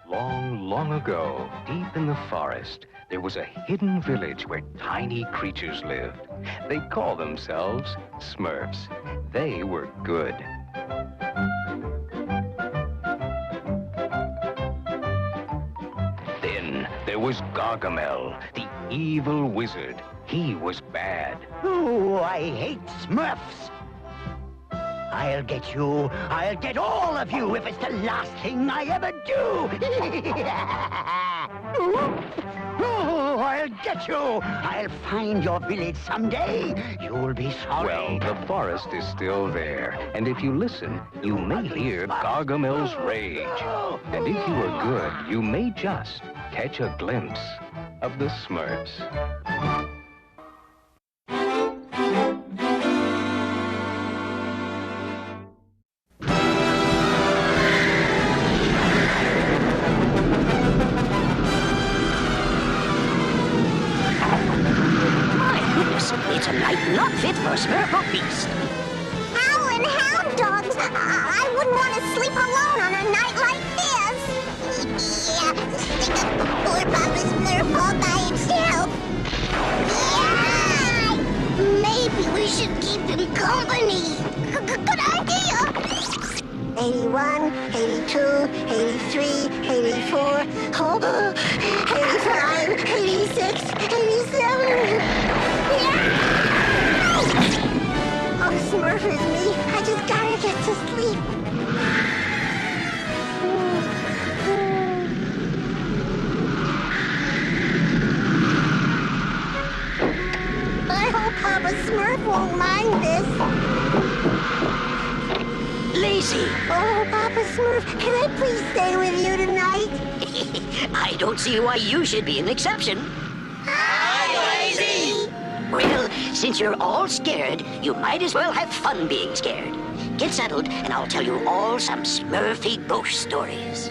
Long, long ago, deep in the forest, there was a hidden village where tiny creatures lived. They called themselves Smurfs. They were good. Then there was Gargamel, the evil wizard. He was bad. Oh, I hate Smurfs. I'll get you. I'll get all of you if it's the last thing I ever do. Oh, I'll get you. I'll find your village someday. You'll be sorry. Well, the forest is still there, and if you listen, you may hear Gargamel's rage. And if you are good, you may just catch a glimpse of the Smurfs. It's a night not fit for a Smurf or beast. Howlin' hound dogs! I wouldn't want to sleep alone on a night like this. Yeah, stick up poor Papa Smurf all by himself. Yeah! Maybe we should keep him company. Good idea. 81, 82, 83, 84, 85, 86, 87. Oh, Smurf is me. I just gotta get to sleep. I hope Papa Smurf won't mind this. Lazy. Oh, Papa Smurf, can I please stay with you tonight? I don't see why you should be an exception. Hi, Lazy! Well, since you're all scared, you might as well have fun being scared. Get settled, and I'll tell you all some Smurfy ghost stories.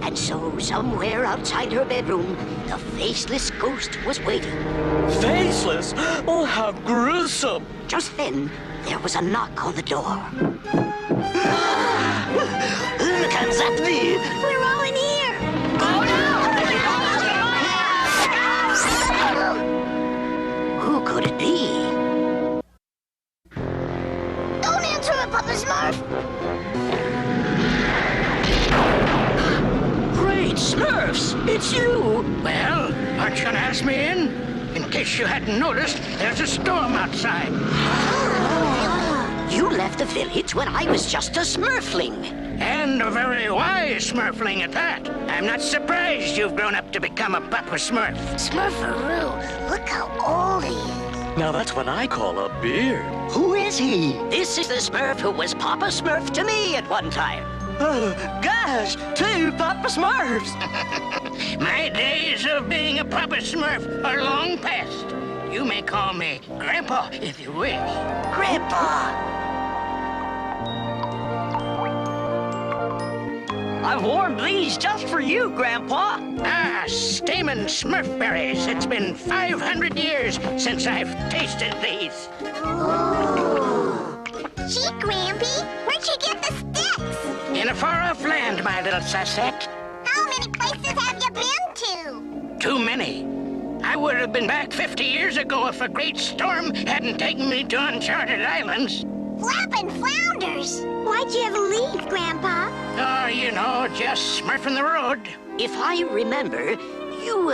And so, somewhere outside her bedroom, the faceless ghost was waiting. Faceless? Oh, how gruesome! Just then, there was a knock on the door. Who comes at me? We're all in here! Oh, no! Who could it be? Don't answer it, Papa Smurf! Great Smurfs! It's you! Well, aren't you gonna ask me in? In case you hadn't noticed, there's a storm outside. You left the village when I was just a Smurfling. And a very wise Smurfling at that. I'm not surprised you've grown up to become a Papa Smurf. Smurfaroo, look how old he is. Now that's what I call a beard. Who is he? This is the Smurf who was Papa Smurf to me at one time. Oh, gosh, 2 Papa Smurfs! My days of being a Papa Smurf are long past. You may call me Grandpa if you wish. Grandpa! I've warmed these just for you, Grandpa. Ah, Stamen Smurf berries. It's been 500 years since I've tasted these. Gee, Grampy, where'd you get the sticks? In a far-off land, my little Sassette. How many places have you been to? Too many. I would have been back 50 years ago if a great storm hadn't taken me to uncharted islands. Flapping flounders! Why'd you ever leave, Grandpa? Oh, you know, just smurfing the road. If I remember, you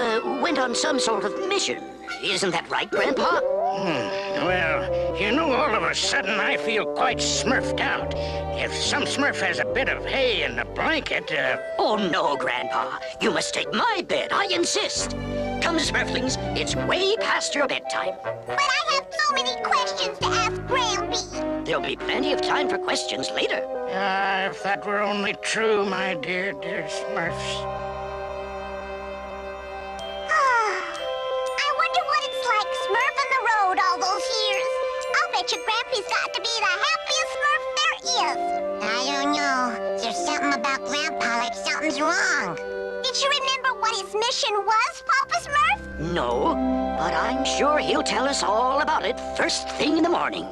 went on some sort of mission. Isn't that right, Grandpa? Well, you know, all of a sudden I feel quite smurfed out. If some Smurf has a bit of hay and a blanket, Oh, no, Grandpa. You must take my bed, I insist. Come, Smurflings, it's way past your bedtime. But I have so many questions to ask Grampy. There'll be plenty of time for questions later. if that were only true, my dear, dear Smurfs. I wonder what it's like smurfing the road all those years. I'll bet you Grampy's got to be the happiest Smurf there is. I don't know. There's something about Grandpa like something's wrong. Did you remember what his mission was, Papa Smurf? No, but I'm sure he'll tell us all about it first thing in the morning.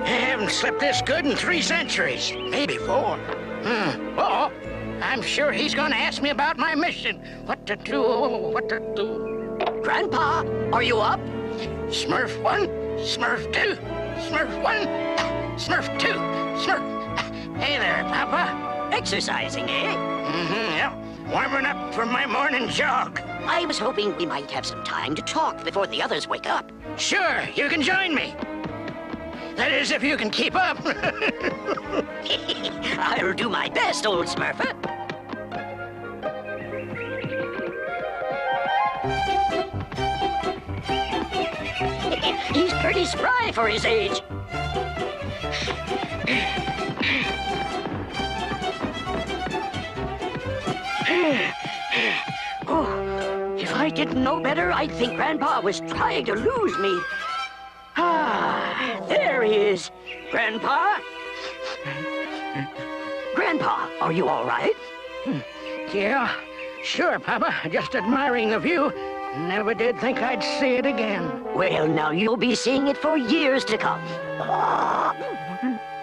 I haven't slept this good in 3 centuries, maybe 4. Uh-oh. I'm sure he's gonna ask me about my mission. What to do. Grandpa, are you up? Smurf 1, Smurf 2, Smurf 1, Smurf 2, Smurf... Hey there, Papa. Exercising, eh? Yep. Warming up for my morning jog. I was hoping we might have some time to talk before the others wake up. Sure, you can join me. That is, if you can keep up. I'll do my best, old Smurfer. He's pretty spry for his age. Oh, if I didn't know better, I'd think Grandpa was trying to lose me. Ah, there he is. Grandpa? Grandpa, are you all right? Yeah, sure, Papa. Just admiring the view. Never did think I'd see it again. Well, now you'll be seeing it for years to come.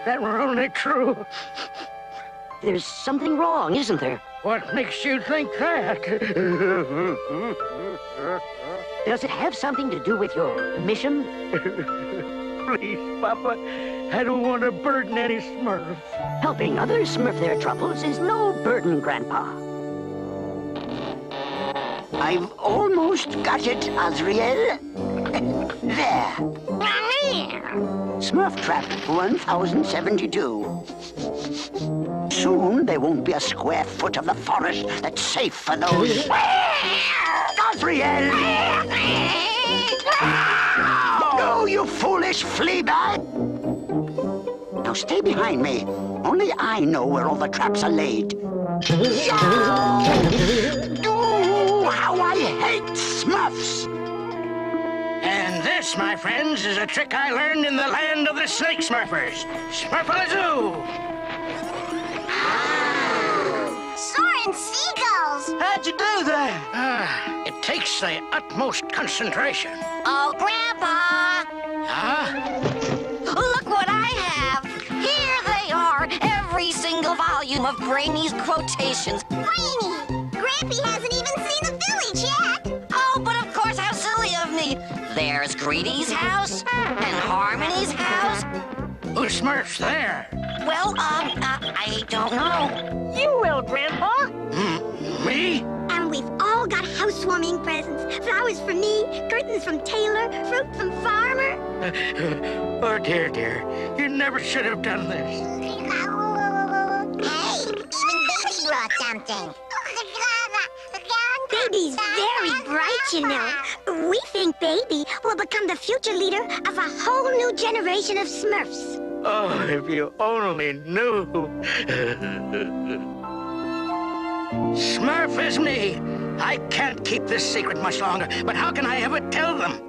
That were only true. There's something wrong, isn't there? What makes you think that? Does it have something to do with your mission? Please, Papa. I don't want to burden any Smurfs. Helping others smurf their troubles is no burden, Grandpa. I've almost got it, Azrael. There. Smurf trap 1072. Soon there won't be a square foot of the forest that's safe for those... Azrael! No, you foolish flea bag! Now stay behind me. Only I know where all the traps are laid. How I hate Smurfs! And this, my friends, is a trick I learned in the land of the snake Smurfers. Smurfalazoo! Soaring seagulls! How'd you do that? It takes the utmost concentration. Oh, Grandpa! Huh? Look what I have! Here they are, every single volume of Brainy's quotations. Brainy! Grampy hasn't even seen the village yet! Oh, but of course, how silly of me! There's Greedy's house, and Harmony's house. Who Smurfs there? Well, I don't know. You will, Grandpa. Me? And we've all got housewarming presents. Flowers from me, curtains from Taylor, fruit from Farmer. Oh, dear, dear. You never should have done this. Hey, even Baby brought something. Baby's very bright, you know. We think Baby will become the future leader of a whole new generation of Smurfs. Oh, if you only knew. Smurf is me. I can't keep this secret much longer, but how can I ever tell them?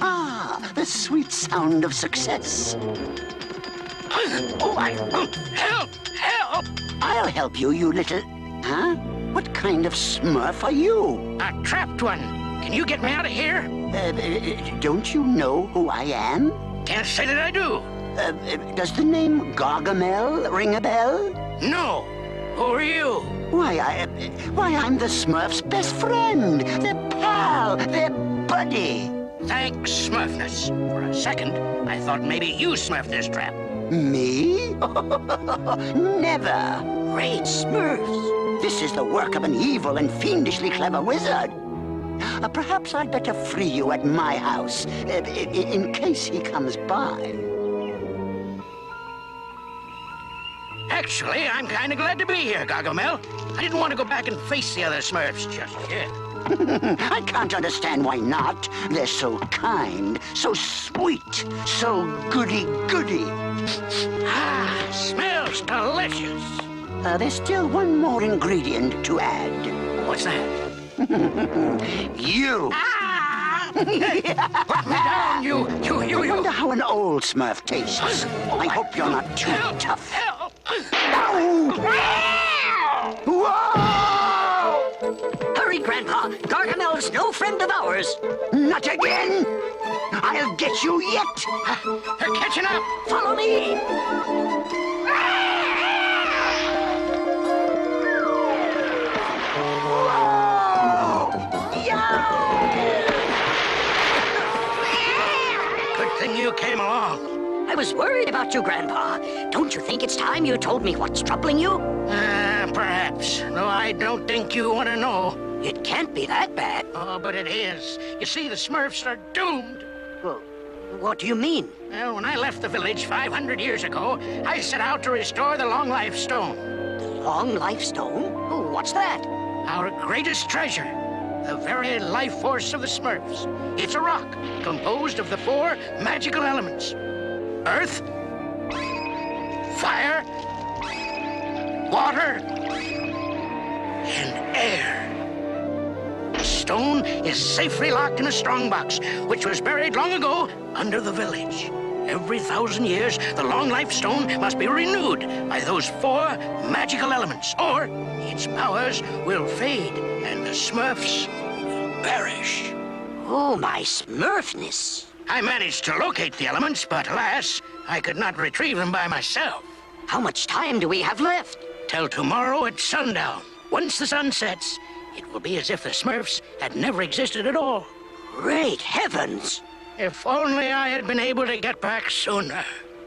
Ah, the sweet sound of success. Help! Help! I'll help you, you little... Huh? What kind of Smurf are you? A trapped one. Can you get me out of here? Don't you know who I am? Can't say that I do. Does the name Gargamel ring a bell? No. Who are you? Why, I'm the Smurf's best friend. Their pal, their buddy. Thanks, Smurfness. For a second, I thought maybe you smurfed this trap. Me? Never. Great Smurfs. This is the work of an evil and fiendishly clever wizard. Perhaps I'd better free you at my house, in case he comes by. Actually, I'm kind of glad to be here, Gargamel. I didn't want to go back and face the other Smurfs just yet. I can't understand why not. They're so kind, so sweet, so goody-goody. Ah, smells delicious. There's still one more ingredient to add. What's that? You! Ah! Put me down, you! I wonder how an old Smurf tastes. I hope you're not too tough. Help! Ow! It's no friend of ours. Not again! I'll get you yet! They're catching up. Follow me. Good thing you came along. I was worried about you, Grandpa. Don't you think it's time you told me what's troubling you? Perhaps. No, I don't think you want to know. It can't be that bad. Oh, but it is. You see, the Smurfs are doomed. Well, what do you mean? Well, when I left the village 500 years ago, I set out to restore the Long Life Stone. The Long Life Stone? Oh, what's that? Our greatest treasure. The very life force of the Smurfs. It's a rock composed of the 4 magical elements. Earth, fire, water, and air. The stone is safely locked in a strongbox, which was buried long ago under the village. Every 1,000 years, the Long Life Stone must be renewed by those 4 magical elements, or its powers will fade and the Smurfs will perish. Oh, my Smurfness. I managed to locate the elements, but alas, I could not retrieve them by myself. How much time do we have left? Till tomorrow at sundown. Once the sun sets, it will be as if the Smurfs had never existed at all. Great heavens! If only I had been able to get back sooner.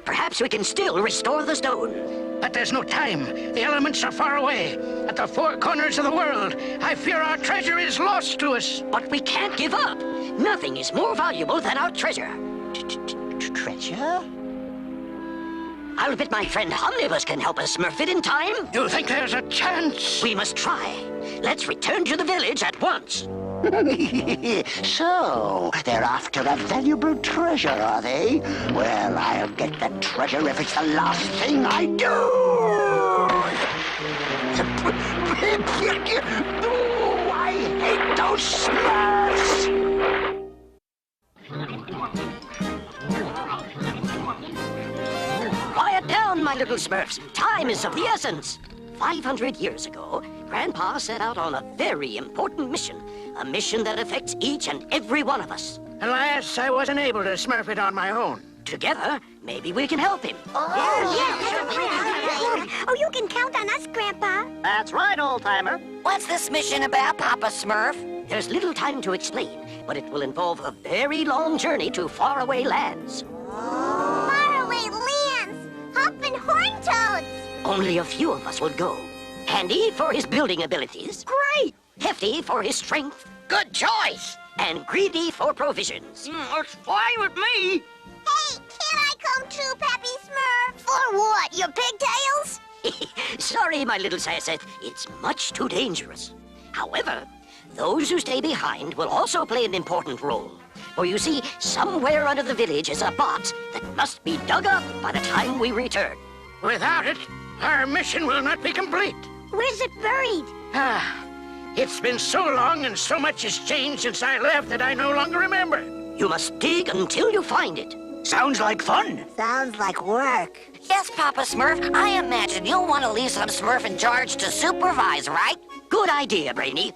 Perhaps we can still restore the stone. But there's no time. The elements are far away, at the 4 corners of the world. I fear our treasure is lost to us. But we can't give up. Nothing is more valuable than our treasure. Treasure? I'll bet my friend Omnibus can help us smurf it in time. You think there's a chance? We must try. Let's return to the village at once. So, they're after a valuable treasure, are they? Well, I'll get the treasure if it's the last thing I do! Oh, I hate those Smurfs! Quiet down, my little Smurfs. Time is of the essence. 500 years ago, Grandpa set out on a very important mission. A mission that affects each and every one of us. Alas, I wasn't able to smurf it on my own. Together, maybe we can help him. Oh, you can count on us, Grandpa. That's right, old-timer. What's this mission about, Papa Smurf? There's little time to explain, but it will involve a very long journey to faraway lands. Faraway lands! Hoppin' horn toads! Only a few of us will go. Handy for his building abilities. Great! Hefty for his strength. Good choice! And greedy for provisions. It's fine with me. Hey, can I come too, Pappy Smurf? For what, your pigtails? Sorry, my little Sassette. It's much too dangerous. However, those who stay behind will also play an important role. For you see, somewhere under the village is a box that must be dug up by the time we return. Without it, our mission will not be complete. Where's it buried? It's been so long and so much has changed since I left that I no longer remember. You must dig until you find it. Sounds like fun. Sounds like work. Yes, Papa Smurf. I imagine you'll want to leave some Smurf in charge to supervise, right? Good idea, Brainy.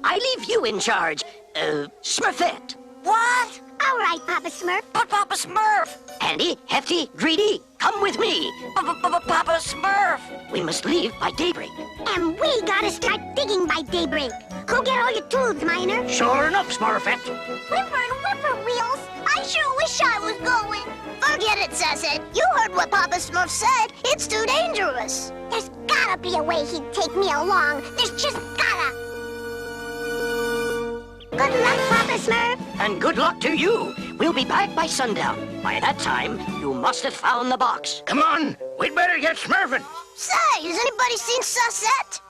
I leave you in charge, Smurfette. What? All right, Papa Smurf. But Papa Smurf! Handy, Hefty, Greedy, come with me. Papa Smurf! We must leave by daybreak. And we gotta start digging by daybreak. Go get all your tools, Miner. Sure enough, Smurfette. Whipper and whippoorwheels. I sure wish I was going. Forget it, Sassette. You heard what Papa Smurf said. It's too dangerous. There's gotta be a way he'd take me along. There's just gotta. Good luck, Papa Smurf. And good luck to you. We'll be back by sundown. By that time, you must have found the box. Come on, we'd better get smurfing. Say, has anybody seen Sassette?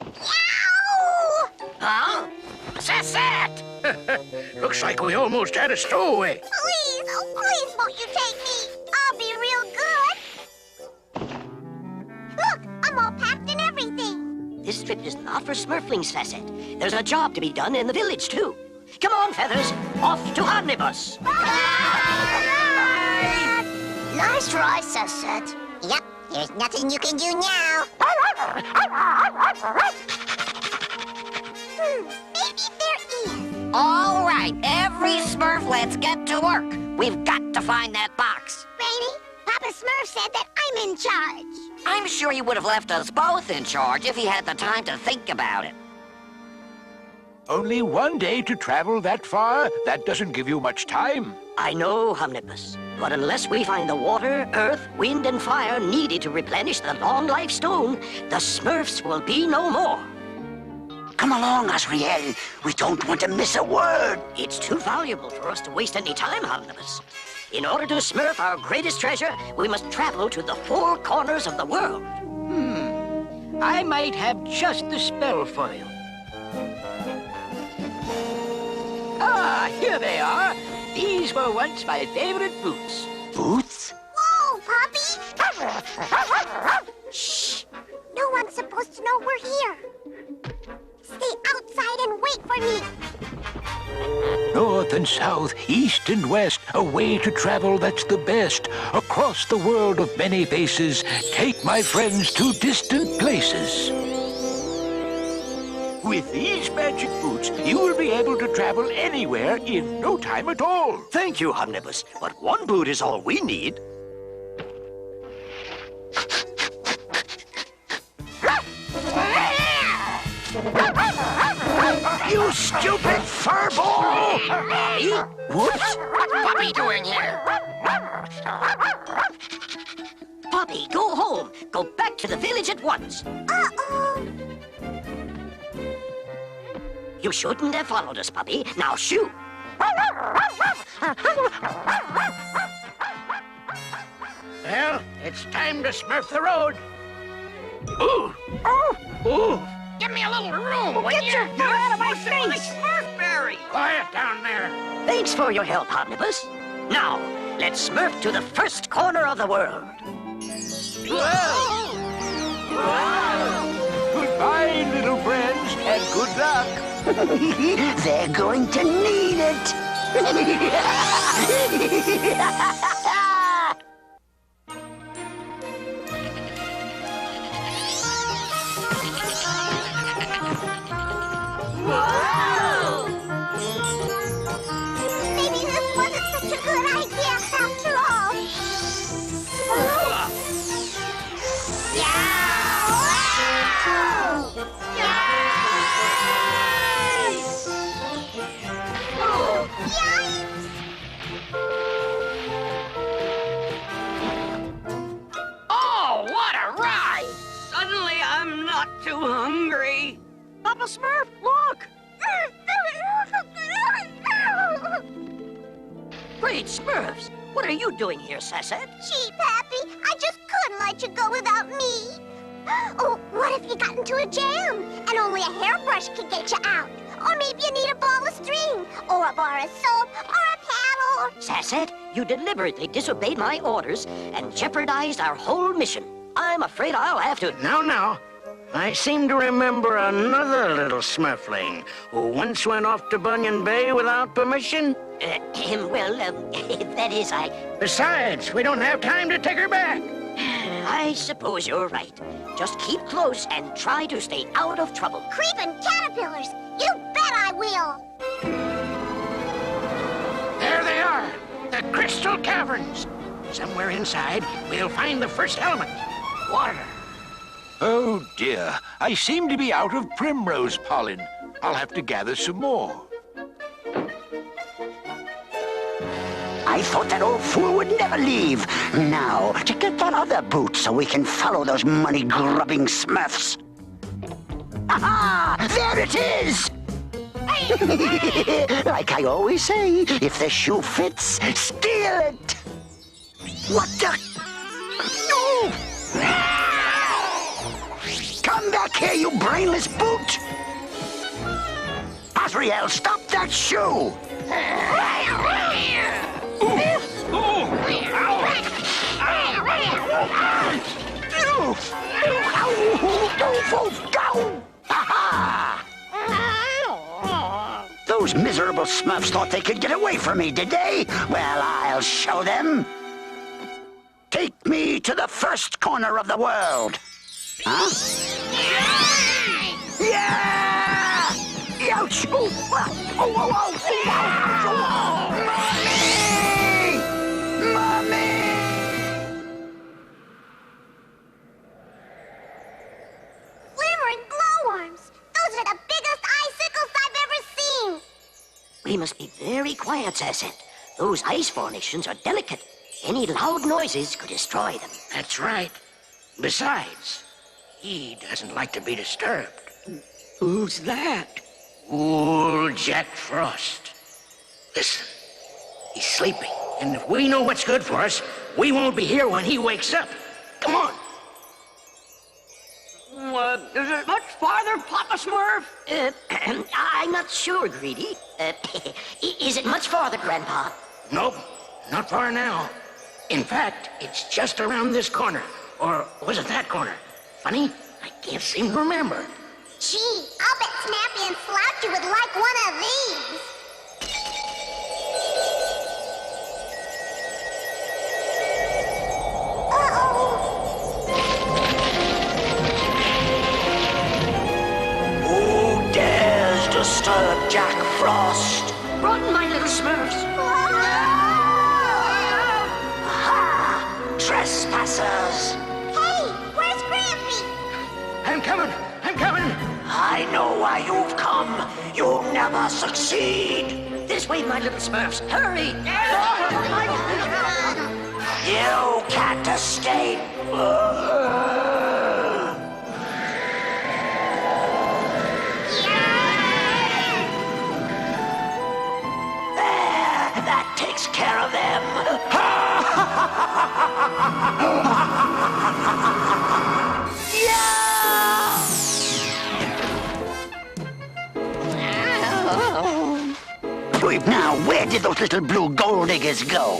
Yow! Huh? Sassette! Looks like we almost had a stowaway. Please, oh please, won't you take me? I'll be real good. Look, I'm all packed and everything. This trip is not for Smurflings, Sassette. There's a job to be done in the village, too. Come on, Feathers. Off to Omnibus. Nice try, Sassette. Yep, there's nothing you can do now. Maybe there Every Smurf, let's get to work. We've got to find that box. Rainy, Papa Smurf said that I'm in charge. I'm sure he would have left us both in charge if he had the time to think about it. Only one day to travel that far? That doesn't give you much time. I know, Omnibus, but unless we find the water, earth, wind, and fire needed to replenish the long life stone, the Smurfs will be no more. Come along, Azrael. We don't want to miss a word. It's too valuable for us to waste any time, Omnibus. In order to smurf our greatest treasure, we must travel to the four corners of the world. I might have just the spell for you. Ah, here they are. These were once my favorite boots. Boots? Whoa, Puppy! Shh! No one's supposed to know we're here. Stay outside and wait for me. North and south, east and west, a way to travel that's the best. Across the world of many faces, take my friends to distant places. With these magic boots, you will be able to travel anywhere in no time at all. Thank you, Omnibus, but one boot is all we need. You stupid furball! Hey, Whoops! What's Puppy doing here? Puppy, go home. Go back to the village at once. Uh-oh. You shouldn't have followed us, Puppy. Now shoo. Well, it's time to smurf the road. Ooh! Ooh! Give me a little room, will you? Get out of my face! Smurfberry! Quiet down there. Thanks for your help, Omnibus. Now, let's smurf to the first corner of the world. Goodbye, little friends, and good luck. They're going to need it. Maybe this wasn't such a good idea after all. Oh, what a ride! Suddenly, I'm not too hungry. Papa Smurf, look! Great Smurfs! What are you doing here, Sassette? Gee, Pappy, I just couldn't let you go without me. Oh, what if you got into a jam and only a hairbrush could get you out? Or maybe you need a ball of string, or a bar of soap, or a paddle. Sassette, you deliberately disobeyed my orders and jeopardized our whole mission. I'm afraid I'll have to... Now. I seem to remember another little Smurfling who once went off to Bunyan Bay without permission. that is, Besides, we don't have time to take her back. I suppose you're right. Just keep close and try to stay out of trouble. Creeping caterpillars, you bet I will. There they are, the Crystal Caverns. Somewhere inside, we'll find the first element, water. Oh dear, I seem to be out of primrose pollen. I'll have to gather some more. I thought that old fool would never leave. Now, to get that other boot so we can follow those money-grubbing Smurfs. Aha! There it is! Like I always say, if the shoe fits, steal it! What the... No! Come back here, you brainless boot! Azrael, stop that shoe! Those miserable Smurfs thought they could get away from me, did they? Well, I'll show them. Take me to the first corner of the world. Huh? Yeah! Ouch! Oh, oh, oh, oh, oh, arms. Those are the biggest icicles I've ever seen. We must be very quiet, Sasset. Those ice formations are delicate. Any loud noises could destroy them. That's right. Besides, he doesn't like to be disturbed. Who's that? Old Jack Frost. Listen, he's sleeping. And if we know what's good for us, we won't be here when he wakes up. Come on. Is it much farther, Papa Smurf? I'm not sure, Greedy. Is it much farther, Grandpa? Nope, not far now. In fact, it's just around this corner. Or was it that corner? Funny, I can't seem to remember. Gee, I'll bet Snappy and Slouchy would like one of these. Who dares disturb Jack Frost? Run, my little Smurfs. Ha! Trespassers! Hey, where's Grampy? I'm coming. I know why you've come. You'll never succeed. This way, my little Smurfs. Hurry! You can't escape. There, that takes care of them. Now, where did those little blue gold diggers go?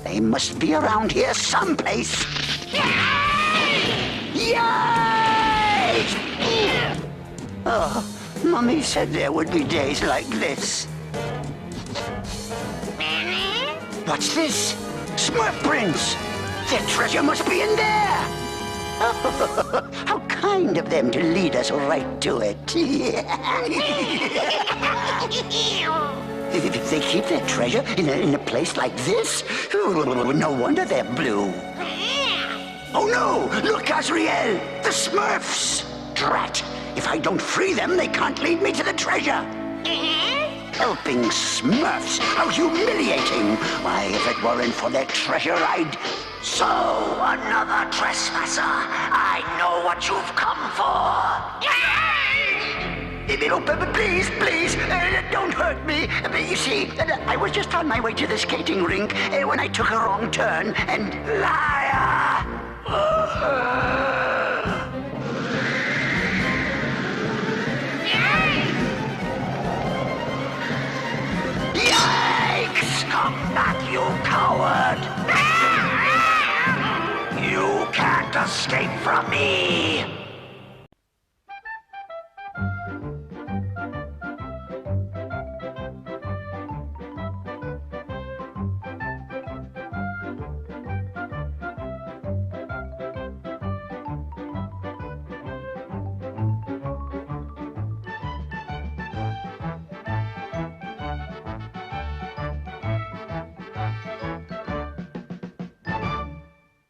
They must be around here someplace. Yay! Oh, Mummy said there would be days like this. What's this? Smurf prints! Their treasure must be in there! How kind of them to lead us right to it. If they keep their treasure in a place like this, no wonder they're blue. Oh no! Look, Azrael! The Smurfs! Drat! If I don't free them, they can't lead me to the treasure. Helping Smurfs! How humiliating! Why, if it weren't for their treasure, I'd... So, another trespasser. I know what you've come for. Please, don't hurt me. You see, I was just on my way to the skating rink when I took a wrong turn and... Liar! Yikes! Come back, you coward! You can't escape from me!